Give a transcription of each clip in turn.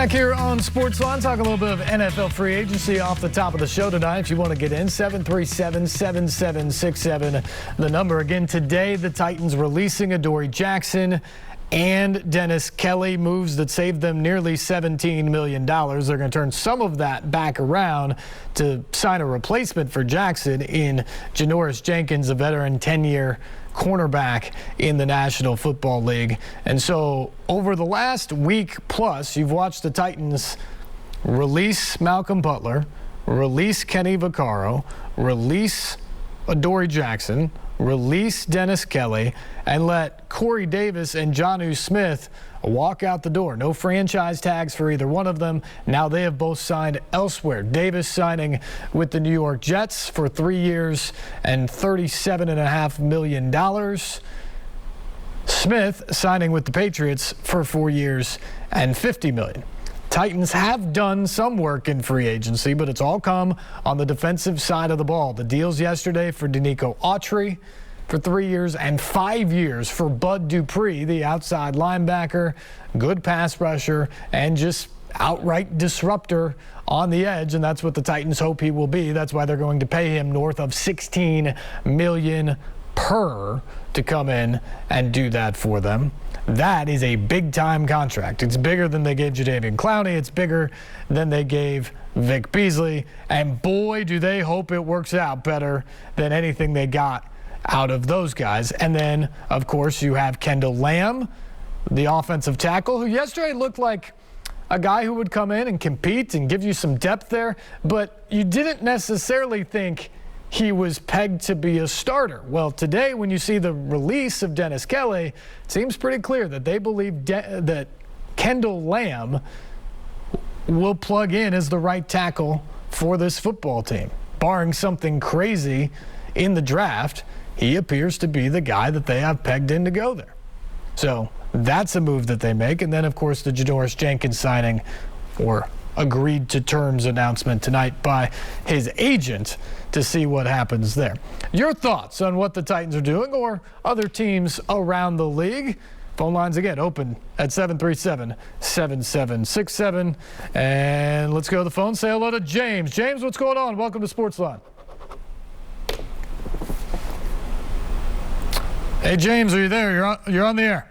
Back here on Sportsline, talk a little bit of NFL free agency off the top of the show tonight. If you want to get in, 737-7767. The number again today, the Titans releasing Adoree Jackson and Dennis Kelly, moves that saved them nearly $17 million. They're going to turn some of that back around to sign a replacement for Jackson in Janoris Jenkins, a veteran 10-year cornerback in the National Football League. And so over the last week plus, you've watched the Titans release Malcolm Butler, release Kenny Vaccaro, release Adoree Jackson, release Dennis Kelly, and let Corey Davis and Jonnu Smith walk out the door. No franchise tags for either one of them. Now they have both signed elsewhere. Davis signing with the New York Jets for 3 years and $37.5 million. Smith signing with the Patriots for 4 years and $50 million. Titans have done some work in free agency, but it's all come on the defensive side of the ball. The deals yesterday for Denico Autry for 3 years and 5 years for Bud Dupree, the outside linebacker, good pass rusher, and just outright disruptor on the edge, and that's what the Titans hope he will be. That's why they're going to pay him north of $16 million per to come in and do that for them. That is a big-time contract. It's bigger than they gave Jadeveon Clowney. It's bigger than they gave Vic Beasley. And boy, do they hope it works out better than anything they got out of those guys. And then, of course, you have Kendall Lamb, the offensive tackle, who yesterday looked like a guy who would come in and compete and give you some depth there. But you didn't necessarily think he was pegged to be a starter. Well, today when you see the release of Dennis Kelly, it seems pretty clear that they believe that Kendall Lamb will plug in as the right tackle for this football team. Barring something crazy in the draft, he appears to be the guy that they have pegged in to go there. So that's a move that they make. And then, of course, the Janoris Jenkins signing, or agreed to terms announcement tonight by his agent, to see what happens there. Your thoughts on what the Titans are doing or other teams around the league? Phone lines again open at 737-7767. And let's go to the phone. Say hello to James. James, what's going on? Welcome to Sportsline. Hey, James, are you there? You're on the air.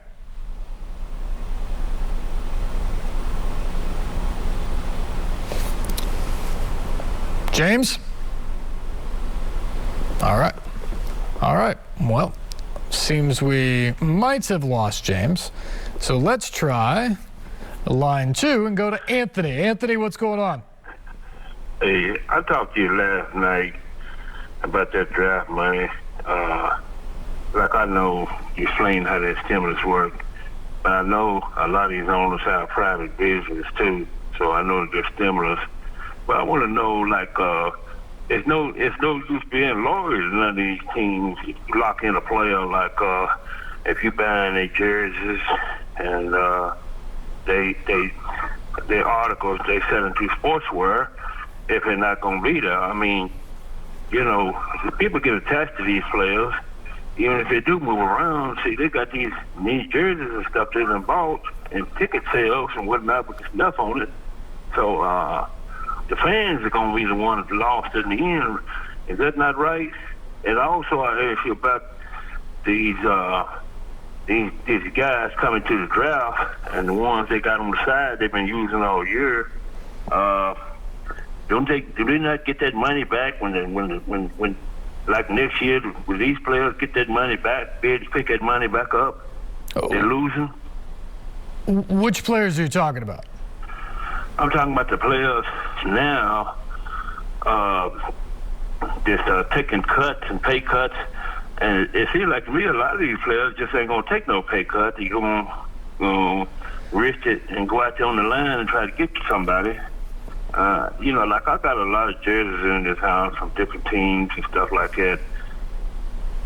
James? All right. Well, seems we might have lost James. So let's try line 2 and go to Anthony. Anthony, what's going on? Hey, I talked to you last night about that draft money. Like, I know you explained how that stimulus worked, but I know a lot of these owners have private business too, so I know the stimulus. But I want to know, like, it's no use being lawyers in none of these teams. You lock in a player, like, if you buying their jerseys and their articles they sell into sportswear, if they're not going to be there. I mean, you know, people get attached to these players. Even if they do move around, see, they got these jerseys and stuff they done bought and ticket sales and whatnot with the stuff on it. So the fans are going to be the ones that lost in the end. Is that not right? And also, I asked you about these guys coming to the draft and the ones they got on the side they've been using all year. Do they not get that money back when like next year, will these players get that money back, be able to pick that money back up? Oh. They're losing. Which players are you talking about? I'm talking about the players now, just taking cuts and pay cuts. And it seems like to me a lot of these players just ain't going to take no pay cut. They're going to risk it and go out there on the line and try to get to somebody. You know, like I got a lot of jerseys in this house from different teams and stuff like that.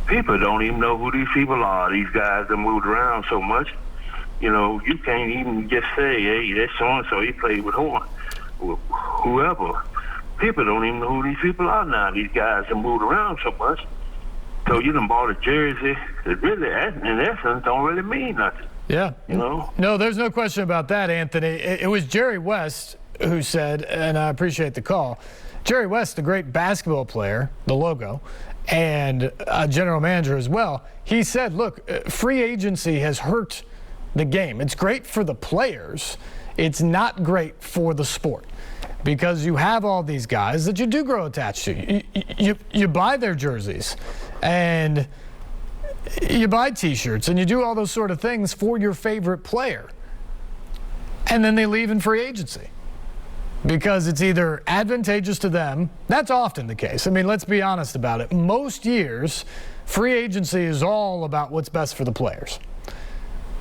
People don't even know who these people are. These guys that moved around so much. You know, you can't even just say, hey, that's so-and-so, he played with whoever. People don't even know who these people are now. These guys that moved around so much. So you done bought a jersey that really, in essence, don't really mean nothing. Yeah. You know? No, there's no question about that, Anthony. It was Jerry West who said, and I appreciate the call, Jerry West, the great basketball player, the logo, and a general manager as well, he said, look, free agency has hurt the game. It's great for the players. It's not great for the sport because you have all these guys that you do grow attached to. You buy their jerseys and you buy T-shirts and you do all those sort of things for your favorite player. And then they leave in free agency because it's either advantageous to them. That's often the case. I mean, let's be honest about it. Most years, free agency is all about what's best for the players.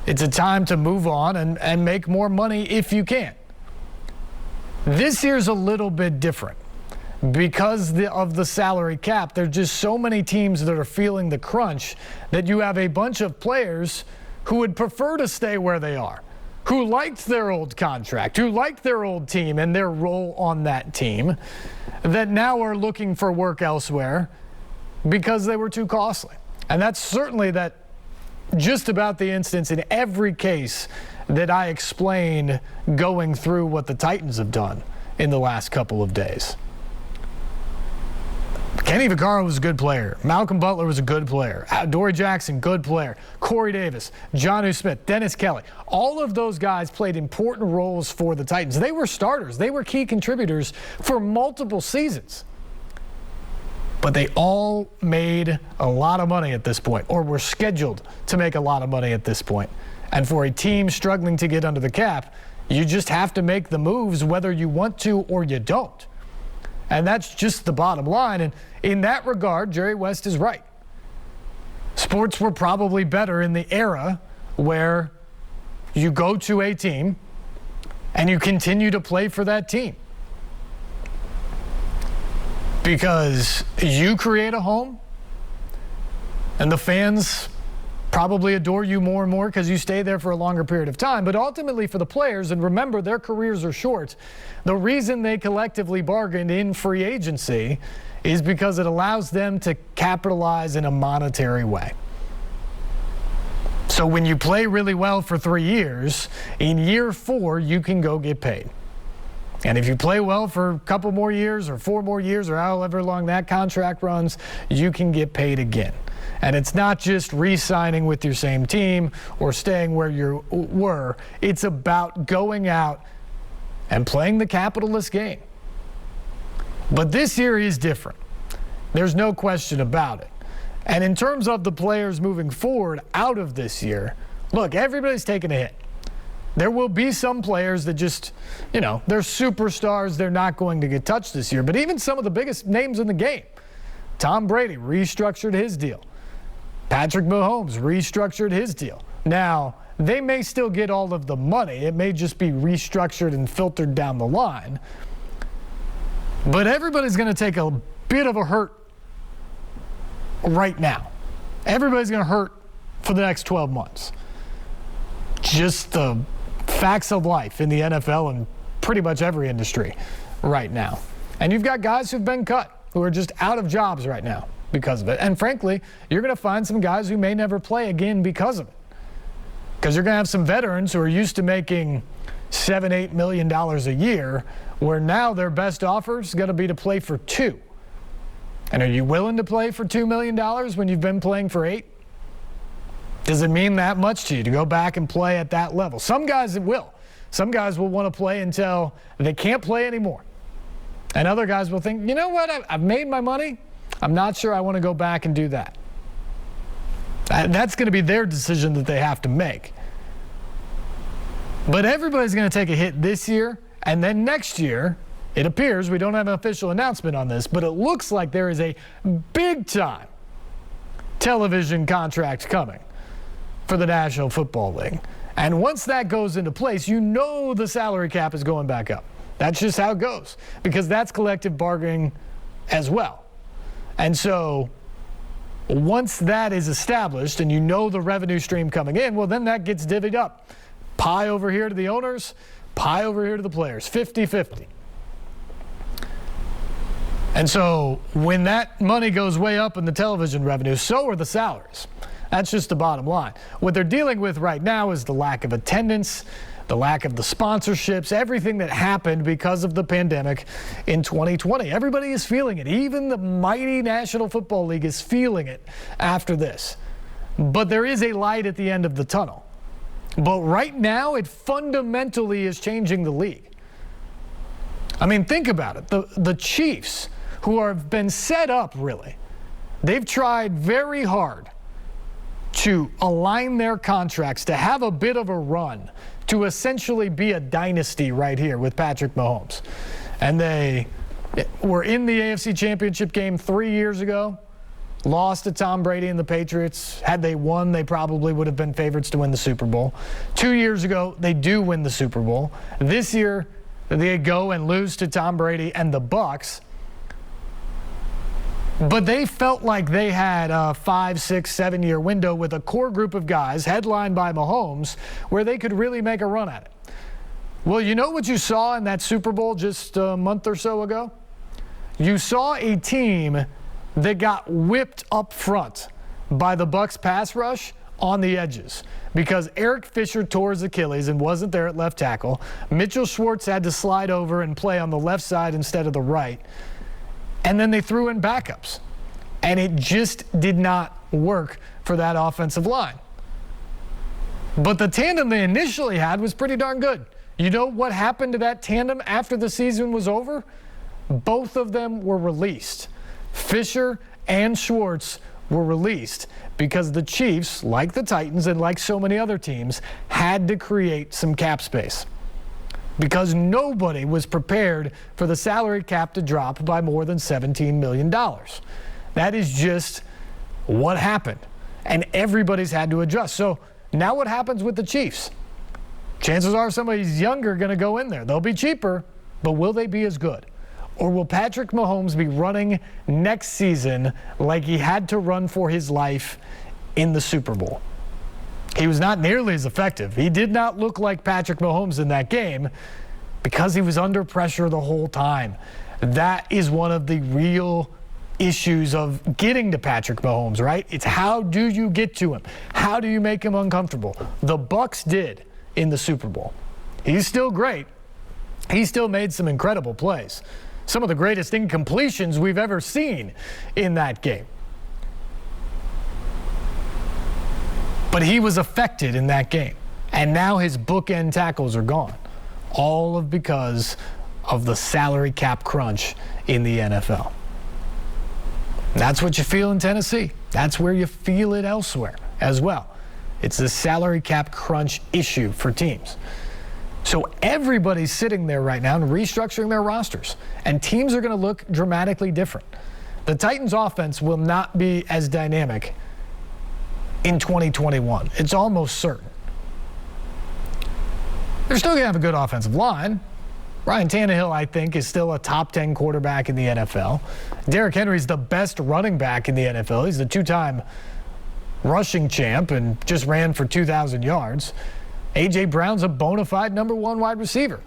It's a time to move on and make more money if you can. This year's a little bit different. Because of the salary cap, there's just so many teams that are feeling the crunch that you have a bunch of players who would prefer to stay where they are, who liked their old contract, who liked their old team and their role on that team, that now are looking for work elsewhere because they were too costly. And that's certainly just about the instance in every case that I explained going through what the Titans have done in the last couple of days. Kenny Vaccaro was a good player. Malcolm Butler was a good player. Dory Jackson, good player. Corey Davis, Jonnu Smith, Dennis Kelly. All of those guys played important roles for the Titans. They were starters. They were key contributors for multiple seasons. But they all made a lot of money at this point, or were scheduled to make a lot of money at this point. And for a team struggling to get under the cap, you just have to make the moves whether you want to or you don't. And that's just the bottom line. And in that regard, Jerry West is right. Sports were probably better in the era where you go to a team and you continue to play for that team. Because you create a home and the fans probably adore you more and more because you stay there for a longer period of time. But ultimately for the players, and remember their careers are short, the reason they collectively bargained in free agency is because it allows them to capitalize in a monetary way. So when you play really well for 3 years, in year 4 you can go get paid. And if you play well for a couple more years or 4 more years or however long that contract runs, you can get paid again. And it's not just re-signing with your same team or staying where you were. It's about going out and playing the capitalist game. But this year is different. There's no question about it. And in terms of the players moving forward out of this year, look, everybody's taking a hit. There will be some players that just, they're superstars. They're not going to get touched this year. But even some of the biggest names in the game, Tom Brady restructured his deal. Patrick Mahomes restructured his deal. Now, they may still get all of the money. It may just be restructured and filtered down the line. But everybody's going to take a bit of a hurt right now. Everybody's going to hurt for the next 12 months. Just the facts of life in the NFL and pretty much every industry right now. And you've got guys who've been cut, who are just out of jobs right now because of it. And frankly, you're going to find some guys who may never play again because of it. Because you're going to have some veterans who are used to making $7-8 million a year, where now their best offer is going to be to play for $2 million. And are you willing to play for $2 million when you've been playing for $8 million? Does it mean that much to you to go back and play at that level? Some guys it will. Some guys will want to play until they can't play anymore. And other guys will think, you know what, I've made my money. I'm not sure I want to go back and do that. That's going to be their decision that they have to make. But everybody's going to take a hit this year, and then next year, it appears, we don't have an official announcement on this, but it looks like there is a big-time television contract coming for the National Football League. And once that goes into place, the salary cap is going back up. That's just how it goes, because that's collective bargaining as well. And so once that is established and the revenue stream coming in, well, then that gets divvied up. Pie over here to the owners, pie over here to the players, 50-50. And so when that money goes way up in the television revenue, so are the salaries. That's just the bottom line. What they're dealing with right now is the lack of attendance, the lack of the sponsorships, everything that happened because of the pandemic in 2020. Everybody is feeling it. Even the mighty National Football League is feeling it after this. But there is a light at the end of the tunnel. But right now, it fundamentally is changing the league. I mean, think about it. The Chiefs, who have been set up, really, they've tried very hard to align their contracts to have a bit of a run, to essentially be a dynasty right here with Patrick Mahomes. And they were in the AFC Championship game 3 years ago, lost to Tom Brady and the Patriots. Had they won, they probably would have been favorites to win the Super Bowl. 2 years ago, they do win the Super Bowl. This year, they go and lose to Tom Brady and the Bucs. But they felt like they had a 5, 6, 7-year window with a core group of guys headlined by Mahomes where they could really make a run at it. Well, you know what you saw in that Super Bowl just a month or so ago? You saw a team that got whipped up front by the Bucs pass rush on the edges because Eric Fisher tore his Achilles and wasn't there at left tackle. Mitchell Schwartz had to slide over and play on the left side instead of the right. And then they threw in backups. And it just did not work for that offensive line. But the tandem they initially had was pretty darn good. You know what happened to that tandem after the season was over? Both of them were released. Fisher and Schwartz were released because the Chiefs, like the Titans and like so many other teams, had to create some cap space. Because nobody was prepared for the salary cap to drop by more than $17 million. That is just what happened. And everybody's had to adjust. So now what happens with the Chiefs? Chances are somebody's younger going to go in there. They'll be cheaper, but will they be as good? Or will Patrick Mahomes be running next season like he had to run for his life in the Super Bowl? He was not nearly as effective. He did not look like Patrick Mahomes in that game because he was under pressure the whole time. That is one of the real issues of getting to Patrick Mahomes, right? It's how do you get to him? How do you make him uncomfortable? The Bucs did in the Super Bowl. He's still great. He still made some incredible plays. Some of the greatest incompletions we've ever seen in that game. But he was affected in that game. And now his bookend tackles are gone. All because of the salary cap crunch in the NFL. That's what you feel in Tennessee. That's where you feel it elsewhere as well. It's the salary cap crunch issue for teams. So everybody's sitting there right now and restructuring their rosters. And teams are going to look dramatically different. The Titans' offense will not be as dynamic in 2021. It's almost certain. They're still going to have a good offensive line. Ryan Tannehill, I think, is still a top 10 quarterback in the NFL. Derrick Henry's the best running back in the NFL. He's the two-time rushing champ and just ran for 2,000 yards. A.J. Brown's a bona fide number one wide receiver.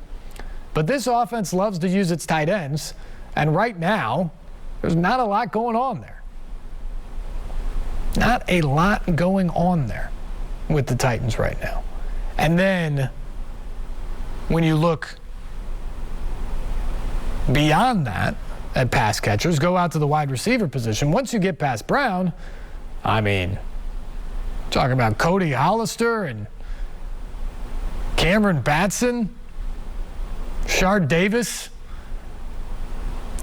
But this offense loves to use its tight ends, and right now, there's not a lot going on there. Not a lot going on there with the Titans right now. And then when you look beyond that at pass catchers, go out to the wide receiver position. Once you get past Brown, I mean, talking about Cody Hollister and Cameron Batson, Shard Davis,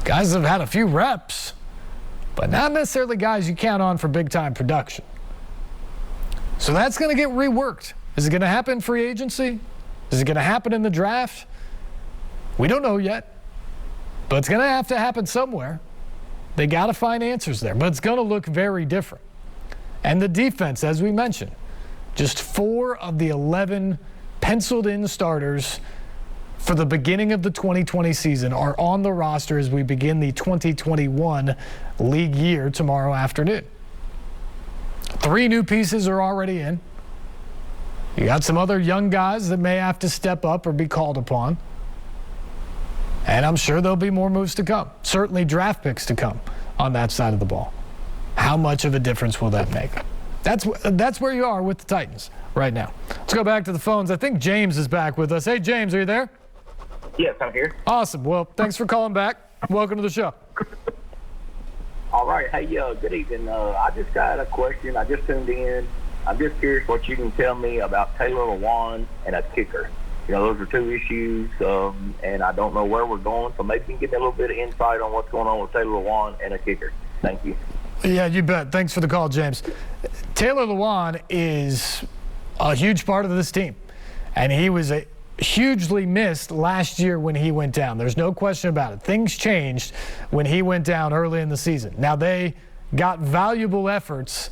guys have had a few reps, but not necessarily guys you count on for big-time production. So that's going to get reworked. Is it going to happen in free agency? Is it going to happen in the draft? We don't know yet, but it's going to happen somewhere. They got to find answers there, but it's going to look very different. And the defense, as we mentioned, just 4 of the 11 penciled-in starters for the beginning of the 2020 season are on the roster as we begin the 2021 league year tomorrow afternoon. 3 new pieces are already in. You got some other young guys that may have to step up or be called upon. And I'm sure there'll be more moves to come. Certainly draft picks to come on that side of the ball. How much of a difference will that make? That's where you are with the Titans right now. Let's go back to the phones. I think James is back with us. Hey, James, are you there? Yes, I'm here. Awesome. Well, thanks for calling back. Welcome to the show. All right. Hey, good evening. I just got a question. I just tuned in. I'm just curious what you can tell me about Taylor Lewan and a kicker. Those are two issues, and I don't know where we're going. So maybe you can give me a little bit of insight on what's going on with Taylor Lewan and a kicker. Thank you. Yeah, you bet. Thanks for the call, James. Taylor Lewan is a huge part of this team, and he was hugely missed last year when he went down. There's no question about it. Things changed when he went down early in the season. Now, they got valuable efforts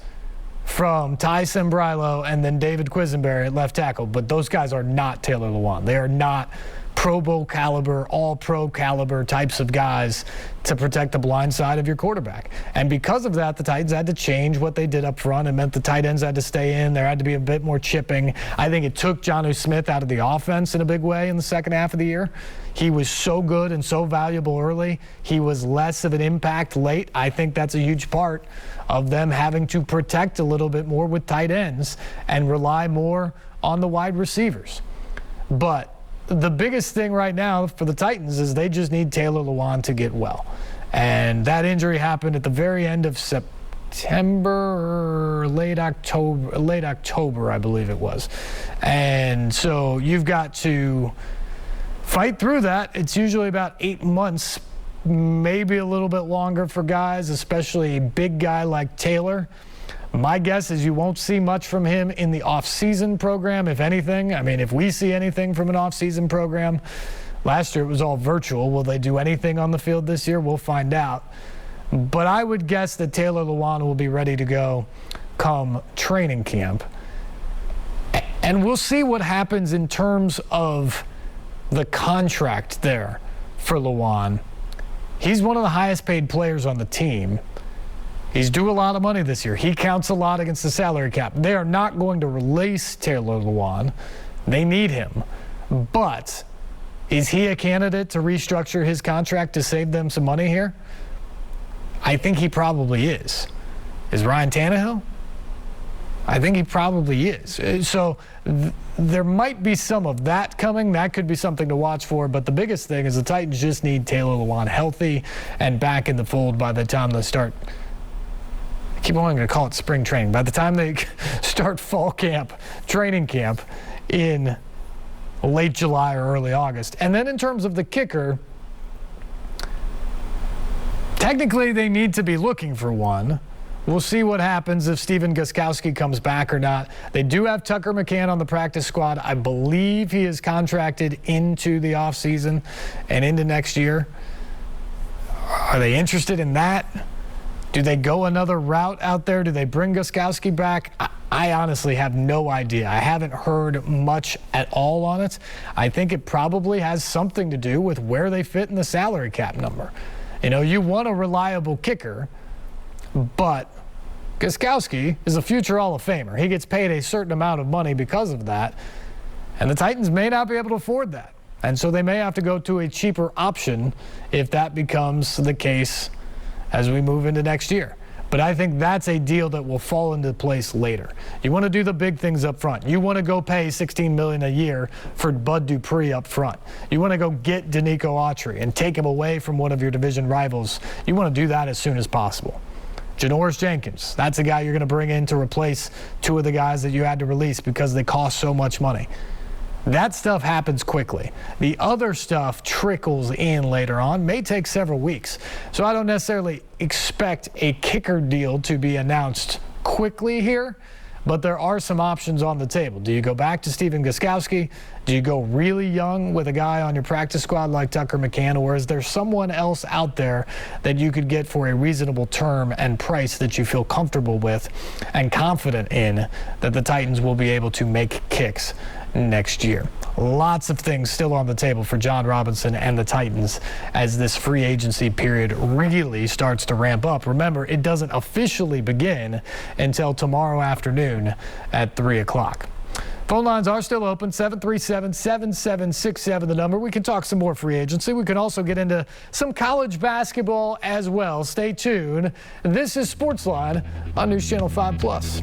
from Ty Sembrilo and then David Quisenberry at left tackle, but those guys are not Taylor Lewan. They are not Pro Bowl caliber, all-pro caliber types of guys to protect the blind side of your quarterback. And because of that, the Titans had to change what they did up front. It meant the tight ends had to stay in. There had to be a bit more chipping. I think it took Jonnu Smith out of the offense in a big way in the second half of the year. He was so good and so valuable early. He was less of an impact late. I think that's a huge part of them having to protect a little bit more with tight ends and rely more on the wide receivers. But the biggest thing right now for the Titans is they just need Taylor Lewan to get well. And that injury happened at the very end of September, late October, I believe it was. And so you've got to fight through that. It's usually about 8 months, maybe a little bit longer for guys, especially a big guy like Taylor. My guess is you won't see much from him in the off-season program, if anything. I mean, if we see anything from an off-season program, last year it was all virtual. Will they do anything on the field this year? We'll find out. But I would guess that Taylor Lewan will be ready to go come training camp. And we'll see what happens in terms of the contract there for Lewan. He's one of the highest paid players on the team. He's due a lot of money this year. He counts a lot against the salary cap. They are not going to release Taylor Lewan. They need him. But is he a candidate to restructure his contract to save them some money here? I think he probably is. Is Ryan Tannehill? I think he probably is. So there might be some of that coming. That could be something to watch for. But the biggest thing is the Titans just need Taylor Lewan healthy and back in the fold by the time they start. I keep wanting to call it spring training. By the time they start fall camp, training camp in late July or early August. And then in terms of the kicker, technically they need to be looking for one. We'll see what happens if Stephen Gostkowski comes back or not. They do have Tucker McCann on the practice squad. I believe he is contracted into the offseason and into next year. Are they interested in that? Do they go another route out there? Do they bring Gostkowski back? I honestly have no idea. I haven't heard much at all on it. I think it probably has something to do with where they fit in the salary cap number. You want a reliable kicker, but Gostkowski is a future Hall of Famer. He gets paid a certain amount of money because of that, and the Titans may not be able to afford that. And so they may have to go to a cheaper option if that becomes the case as we move into next year. But I think that's a deal that will fall into place later. You want to do the big things up front. You want to go pay $16 million a year for Bud Dupree up front. You want to go get Danico Autry and take him away from one of your division rivals. You want to do that as soon as possible. Janoris Jenkins, that's a guy you're going to bring in to replace two of the guys that you had to release because they cost so much money. That stuff happens quickly. The other stuff trickles in later on, may take several weeks. So I don't necessarily expect a kicker deal to be announced quickly here, but there are some options on the table. Do you go back to Stephen Gostkowski? Do you go really young with a guy on your practice squad like Tucker McCann, or is there someone else out there that you could get for a reasonable term and price that you feel comfortable with and confident in that the Titans will be able to make kicks next year? Lots of things still on the table for John Robinson and the Titans as this free agency period really starts to ramp up. Remember, it doesn't officially begin until tomorrow afternoon at 3 o'clock. Phone lines are still open, 737-7767, the number. We can talk some more free agency. We can also get into some college basketball as well. Stay tuned. This is Sportsline on News Channel 5 Plus.